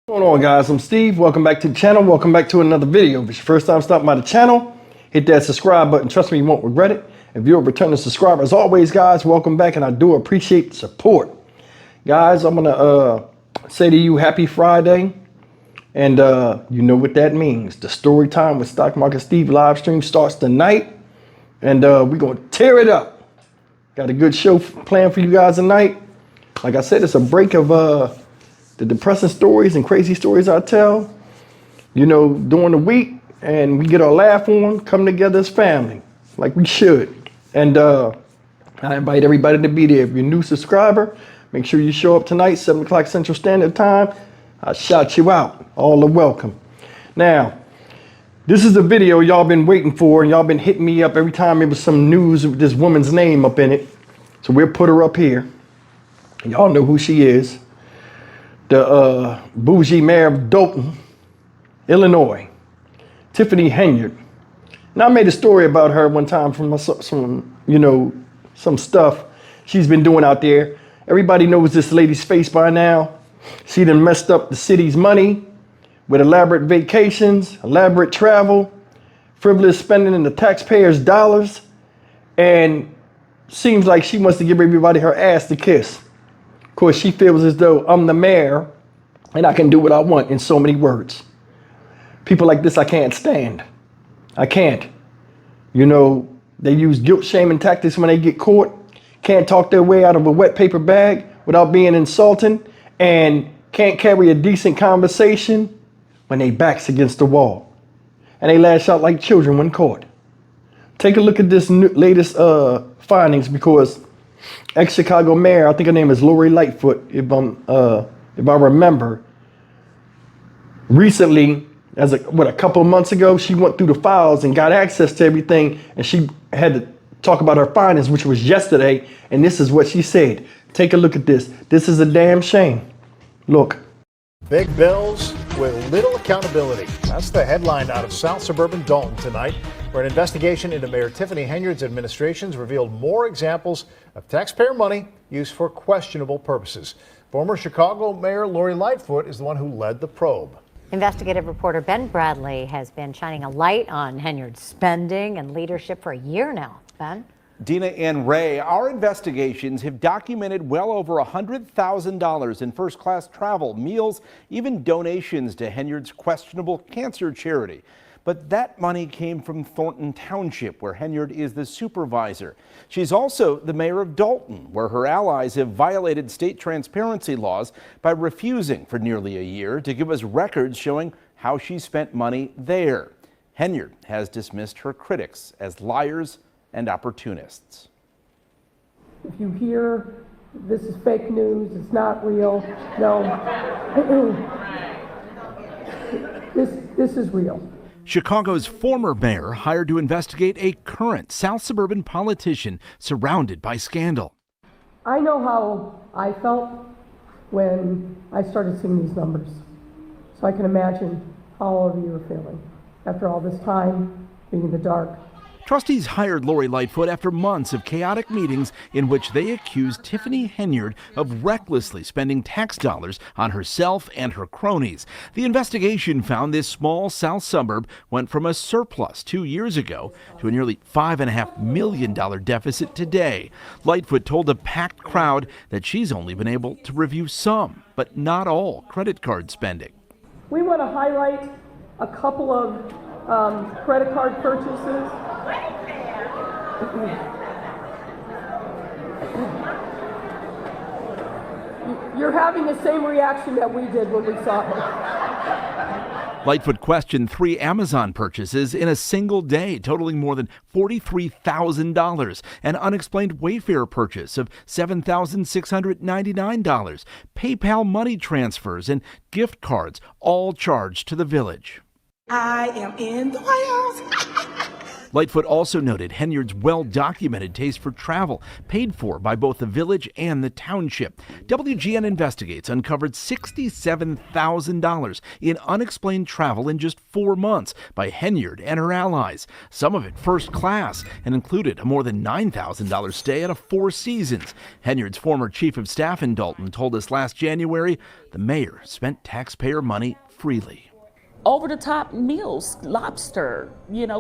What's going on, guys? I'm Steve. Welcome back to the channel. Welcome back to another video. If it's your first time stopping by the channel, hit that subscribe button. Trust me, you won't regret it. If you're a returning subscriber, as always, guys, welcome back, and I do appreciate the support. Guys, I'm gonna say to you, happy Friday, and you know what that means. The story time with Stock Market Steve live stream starts tonight, and we're gonna tear it up. Got a good show planned for you guys tonight. Like I said, it's a break of the depressing stories and crazy stories I tell, you know, during the week, and we get our laugh on, come together as family, like we should. And I invite everybody to be there. If you're a new subscriber, make sure you show up tonight, 7 o'clock Central Standard Time. I'll shout you out. All are welcome. Now, this is a video y'all been waiting for, and y'all been hitting me up every time there was some news with this woman's name up in it. So we'll put her up here. Y'all know who she is. The bougie mayor of Dolton, Illinois, Tiffany Henyard. Now, I made a story about her one time from some stuff she's been doing out there. Everybody knows this lady's face by now. She done messed up the city's money with elaborate vacations, elaborate travel, frivolous spending in the taxpayers' dollars, and seems like she wants to give everybody her ass to kiss. Of course, she feels as though I'm the mayor and I can do what I want in so many words. People like this I can't stand. I can't. You know, they use guilt, shame, and tactics when they get caught. Can't talk their way out of a wet paper bag without being insulting, and can't carry a decent conversation when they backs against the wall. And they lash out like children when caught. Take a look at this latest findings, because ex-Chicago mayor, I think her name is Lori Lightfoot, if I remember, recently, a couple of months ago, she went through the files and got access to everything, and she had to talk about her findings, which was yesterday, and this is what she said. Take a look at this. This is a damn shame. Look. Big bills with little accountability. That's the headline out of South Suburban Dolton tonight, where an investigation into Mayor Tiffany Henyard's administration's revealed more examples of taxpayer money used for questionable purposes. Former Chicago Mayor Lori Lightfoot is the one who led the probe. Investigative reporter Ben Bradley has been shining a light on Henyard's spending and leadership for a year now. Ben? Dina and Ray, our investigations have documented well over $100,000 in first-class travel, meals, even donations to Henyard's questionable cancer charity. But that money came from Thornton Township, where Henyard is the supervisor. She's also the mayor of Dolton, where her allies have violated state transparency laws by refusing for nearly a year to give us records showing how she spent money there. Henyard has dismissed her critics as liars and opportunists. If you hear this is fake news, it's not real, no, this is real. Chicago's former mayor hired to investigate a current South Suburban politician surrounded by scandal. I know how I felt when I started seeing these numbers, so I can imagine how all of you are feeling after all this time being in the dark. Trustees hired Lori Lightfoot after months of chaotic meetings in which they accused Tiffany Henyard of recklessly spending tax dollars on herself and her cronies. The investigation found this small South suburb went from a surplus 2 years ago to a nearly $5.5 million deficit today. Lightfoot told a packed crowd that she's only been able to review some, but not all, credit card spending. We want to highlight a couple of credit card purchases. You're having the same reaction that we did when we saw her. Lightfoot questioned 3 Amazon purchases in a single day, totaling more than $43,000, an unexplained Wayfair purchase of $7,699, PayPal money transfers, and gift cards, all charged to the village. I am in the White House. Lightfoot also noted Henyard's well-documented taste for travel, paid for by both the village and the township. WGN Investigates uncovered $67,000 in unexplained travel in just 4 months by Henyard and her allies, some of it first class, and included a more than $9,000 stay at a Four Seasons. Henyard's former chief of staff in Dolton told us last January the mayor spent taxpayer money freely. Over-the-top meals, lobster,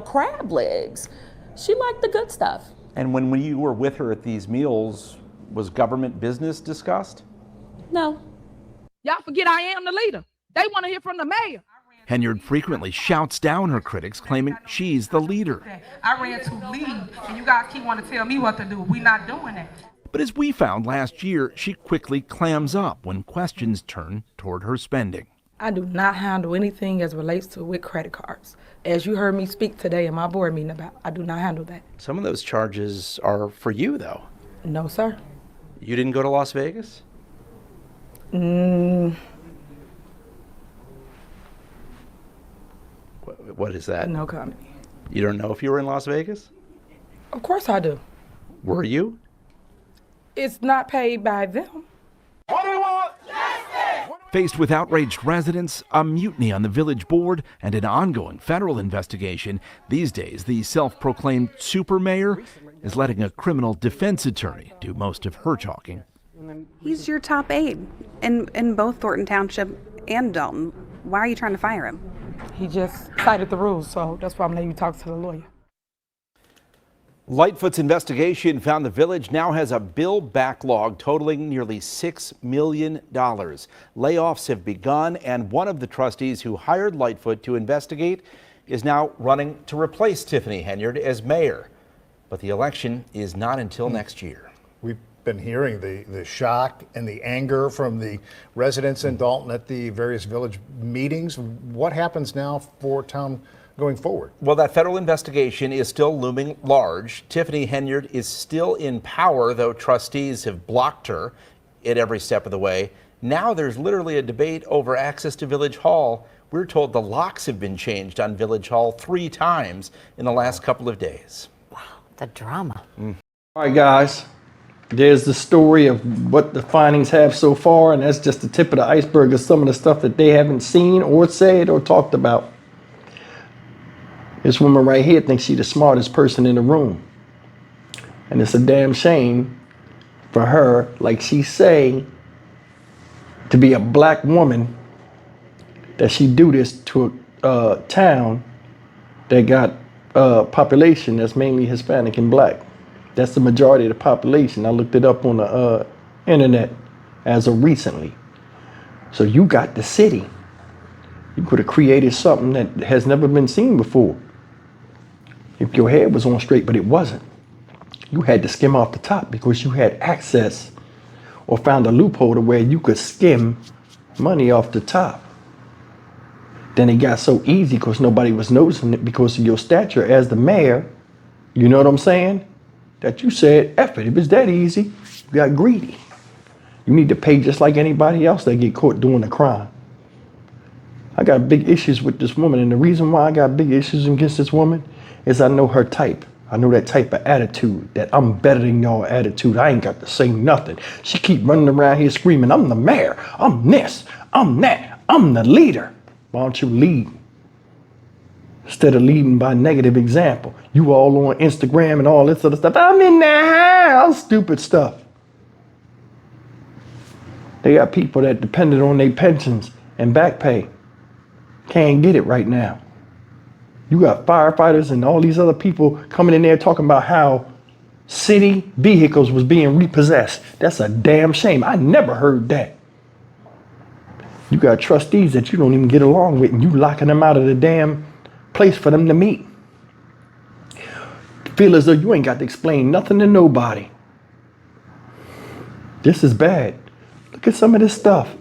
crab legs. She liked the good stuff. And when you were with her at these meals, was government business discussed? No. Y'all forget I am the leader. They want to hear from the mayor. Henyard frequently shouts down her critics, claiming she's the leader. I ran to lead, and you guys keep wanting to tell me what to do. We're not doing that. But as we found last year, she quickly clams up when questions turn toward her spending. I do not handle anything as relates to with credit cards. As you heard me speak today in my board meeting about, I do not handle that. Some of those charges are for you, though. No, sir. You didn't go to Las Vegas? What is that? No comment. You don't know if you were in Las Vegas? Of course I do. Were you? It's not paid by them. Faced with outraged residents, a mutiny on the village board, and an ongoing federal investigation, these days the self-proclaimed super mayor is letting a criminal defense attorney do most of her talking. He's your top aide in both Thornton Township and Dalton. Why are you trying to fire him? He just cited the rules, so that's why I'm letting you talk to the lawyer. Lightfoot's investigation found the village now has a bill backlog totaling nearly $6 million. Layoffs have begun, and one of the trustees who hired Lightfoot to investigate is now running to replace Tiffany Henyard as mayor. But the election is not until next year. We've been hearing the shock and the anger from the residents in Dolton at the various village meetings. What happens now for town going forward? Well, that federal investigation is still looming large. Tiffany Henyard is still in power, though trustees have blocked her at every step of the way. Now there's literally a debate over access to Village Hall. We're told the locks have been changed on Village Hall 3 times in the last couple of days. Wow, the drama. All right, guys. There's the story of what the findings have so far, and that's just the tip of the iceberg of some of the stuff that they haven't seen or said or talked about. This woman right here thinks she's the smartest person in the room. And it's a damn shame for her, like she's saying, to be a black woman, that she do this to a town that got a population that's mainly Hispanic and black. That's the majority of the population. I looked it up on the internet as of recently. So you got the city. You could have created something that has never been seen before. If your head was on straight, but it wasn't. You had to skim off the top because you had access or found a loophole to where you could skim money off the top. Then it got so easy because nobody was noticing it because of your stature as the mayor, you know what I'm saying? That you said, F it, if it's that easy, you got greedy. You need to pay just like anybody else that get caught doing a crime. I got big issues with this woman, and the reason why I got big issues against this woman is I know her type. I know that type of attitude, that I'm better than y'all attitude. I ain't got to say nothing. She keep running around here screaming, I'm the mayor, I'm this, I'm that, I'm the leader. Why don't you lead? Instead of leading by negative example. You all on Instagram and all this other stuff. I'm in the house, stupid stuff. They got people that depended on their pensions and back pay. Can't get it right now. You got firefighters and all these other people coming in there talking about how city vehicles was being repossessed. That's a damn shame. I never heard that. You got trustees that you don't even get along with, and you locking them out of the damn place for them to meet. Feel as though you ain't got to explain nothing to nobody. This is bad. Look at some of this stuff.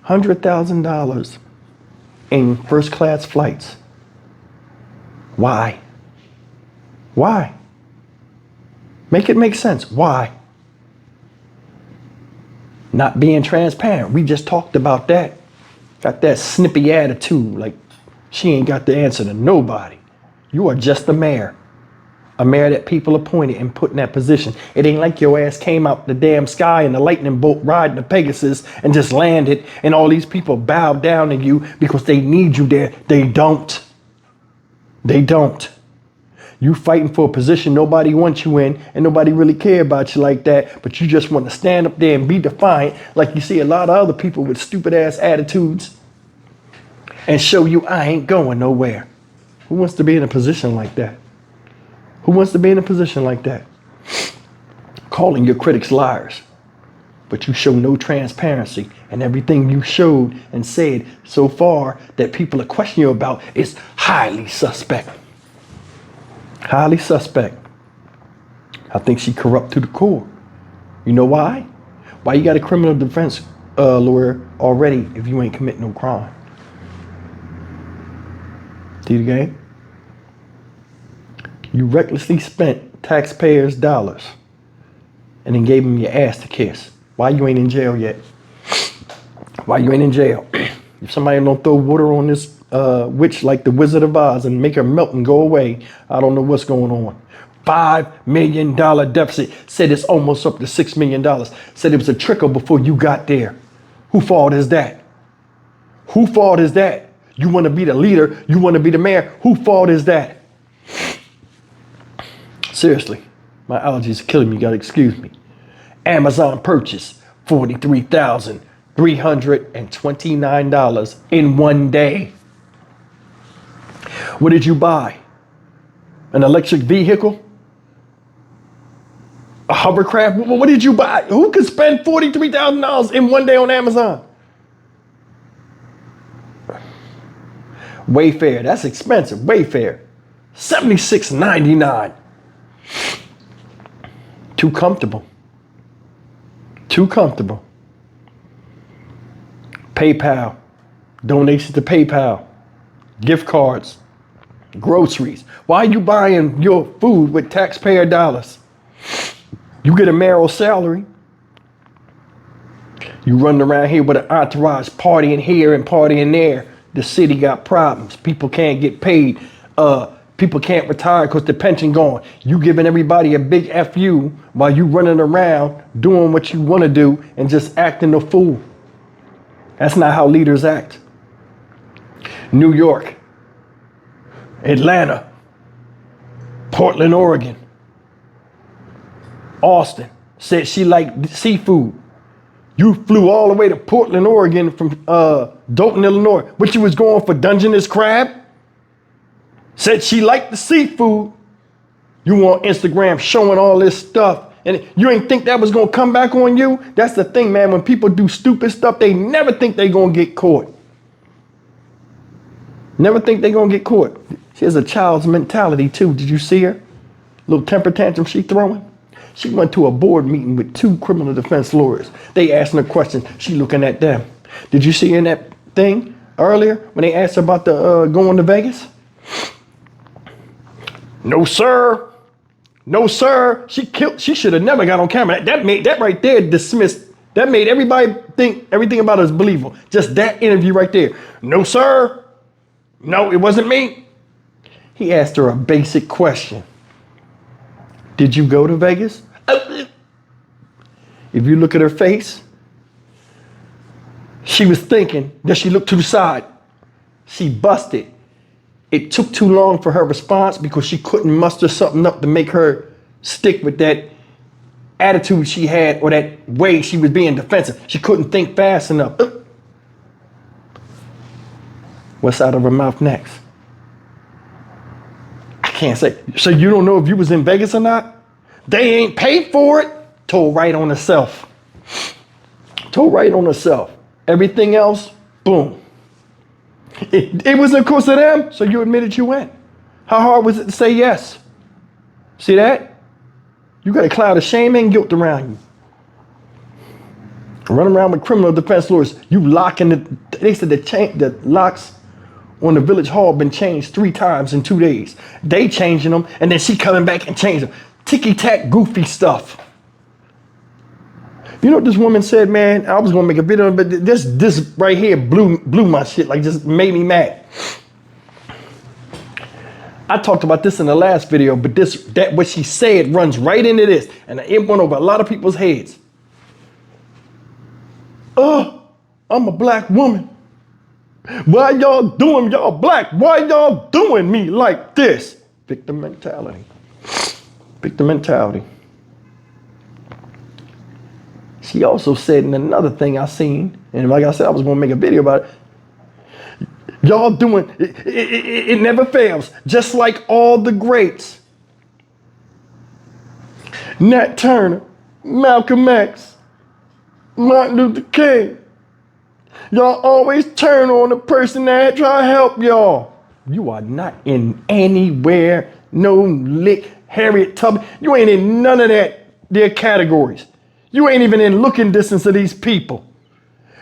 $100,000 in first class flights. Why? Why? Make it make sense. Why? Not being transparent. We just talked about that. Got that snippy attitude like she ain't got the answer to nobody. You are just the mayor. A mayor that people appointed and put in that position. It ain't like your ass came out the damn sky in the lightning bolt riding the Pegasus and just landed and all these people bowed down to you because they need you there. They don't. They don't. You fighting for a position nobody wants you in and nobody really care about you like that, but you just want to stand up there and be defiant like you see a lot of other people with stupid ass attitudes and show you I ain't going nowhere. Who wants to be in a position like that? Who wants to be in a position like that? Calling your critics liars, but you show no transparency, and everything you showed and said so far that people are questioning you about is highly suspect. Highly suspect. I think she corrupt to the core. You know why? Why you got a criminal defense lawyer already if you ain't commit no crime? See the game? You recklessly spent taxpayers' dollars and then gave them your ass to kiss. Why you ain't in jail yet? Why you ain't in jail? If somebody don't throw water on this witch like the Wizard of Oz and make her melt and go away, I don't know what's going on. $5 million deficit. Said it's almost up to $6 million. Said it was a trickle before you got there. Who fault is that? Who fault is that? You want to be the leader. You want to be the mayor. Who fault is that? Seriously, my allergies are killing me. You got to excuse me. Amazon purchase $43,329 in one day. What did you buy? An electric vehicle? A hovercraft? What did you buy? Who could spend $43,000 in one day on Amazon? Wayfair, that's expensive. Wayfair, $76.99. Too comfortable. Too comfortable. PayPal, donations to PayPal, gift cards, groceries. Why are you buying your food with taxpayer dollars? You get a mayoral salary. You run around here with an entourage, partying here and partying there. The city got problems. People can't get paid. People can't retire because the pension gone. You giving everybody a big FU while you running around doing what you want to do and just acting a fool. That's not how leaders act. New York, Atlanta, Portland, Oregon, Austin said she liked seafood. You flew all the way to Portland, Oregon from Dolton, Illinois. What, you was going for Dungeness crab? Said she liked the seafood. You on Instagram showing all this stuff. And you ain't think that was going to come back on you? That's the thing, man. When people do stupid stuff, they never think they going to get caught. Never think they going to get caught. She has a child's mentality, too. Did you see her? Little temper tantrum she throwing? She went to a board meeting with 2 criminal defense lawyers. They asking her questions. She looking at them. Did you see in that thing earlier when they asked her about the going to Vegas? No, sir. No, sir. She should have never got on camera. That right there dismissed. That made everybody think everything about her is believable. Just that interview right there. No, sir. No, it wasn't me. He asked her a basic question. Did you go to Vegas? If you look at her face, she was thinking. Then she looked to the side. She busted. It took too long for her response because she couldn't muster something up to make her stick with that attitude she had or that way she was being defensive. She couldn't think fast enough. What's out of her mouth next? I can't say. So you don't know if you was in Vegas or not? They ain't paid for it. Told right on herself. Told right on herself. Everything else, boom. It was of course of them, so you admitted you went. How hard was it to say yes? See that? You got a cloud of shame and guilt around you. Run around with criminal defense lawyers. You locking they said the locks on the village hall been changed 3 times in 2 days. They changing them, and then she coming back and changing them. Ticky-tack, goofy stuff. You know what this woman said, man? I was gonna make a video, but this right here blew my shit, like just made me mad. I talked about this in the last video, but what she said runs right into this, and it went over a lot of people's heads. I'm a black woman. Why y'all doing, y'all black? Why y'all doing me like this? Victim mentality. Victim mentality. She also said in another thing I seen, and like I said, I was gonna make a video about it. Y'all doing, it never fails. Just like all the greats. Nat Turner, Malcolm X, Martin Luther King. Y'all always turn on the person that try to help y'all. You are not in anywhere, no lick, Harriet Tubman. You ain't in none of their categories. You ain't even in looking distance of these people.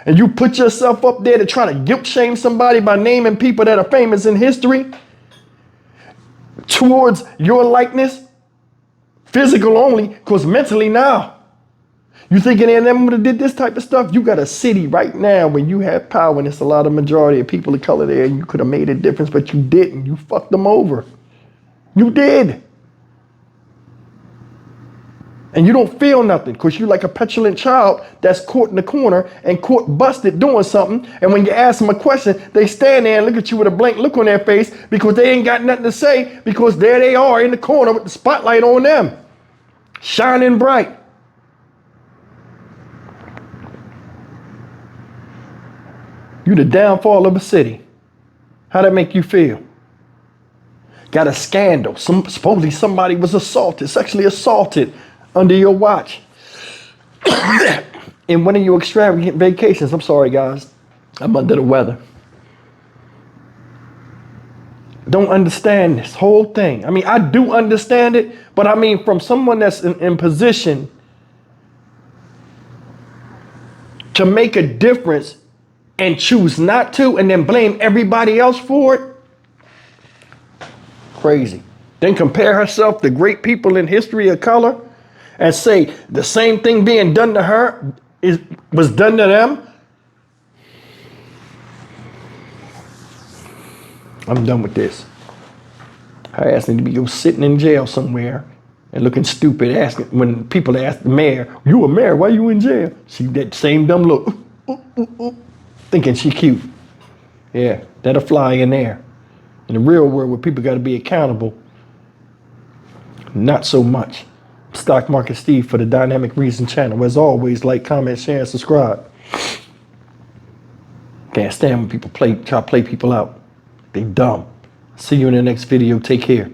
And you put yourself up there to try to guilt shame somebody by naming people that are famous in history towards your likeness, physical only, because mentally now. You thinking any of them would have did this type of stuff? You got a city right now where you have power and it's a lot of majority of people of color there and you could have made a difference, but you didn't. You fucked them over. You did. And you don't feel nothing because you're like a petulant child that's caught in the corner and caught busted doing something. And when you ask them a question, they stand there and look at you with a blank look on their face because they ain't got nothing to say because there they are in the corner with the spotlight on them, shining bright. You the downfall of a city. How that make you feel? Got a scandal. Supposedly somebody was assaulted, sexually assaulted under your watch. In one of your extravagant vacations. I'm sorry, guys. I'm under the weather. Don't understand this whole thing. I mean, I do understand it, but I mean, from someone that's in position to make a difference and choose not to and then blame everybody else for it. Crazy. Then compare herself to great people in history of color and say the same thing being done to her was done to them. I'm done with this. Her ass need to be sitting in jail somewhere and looking stupid, asking when people ask the mayor, "You a mayor? Why you in jail?" She that same dumb look. Thinking she cute. Yeah, that'll fly in there. In the real world where people got to be accountable, not so much. Stock Market Steve for the Dynamic Reason channel. As always, like, comment, share, and subscribe. Can't stand when people try to play people out. They dumb. See you in the next video. Take care.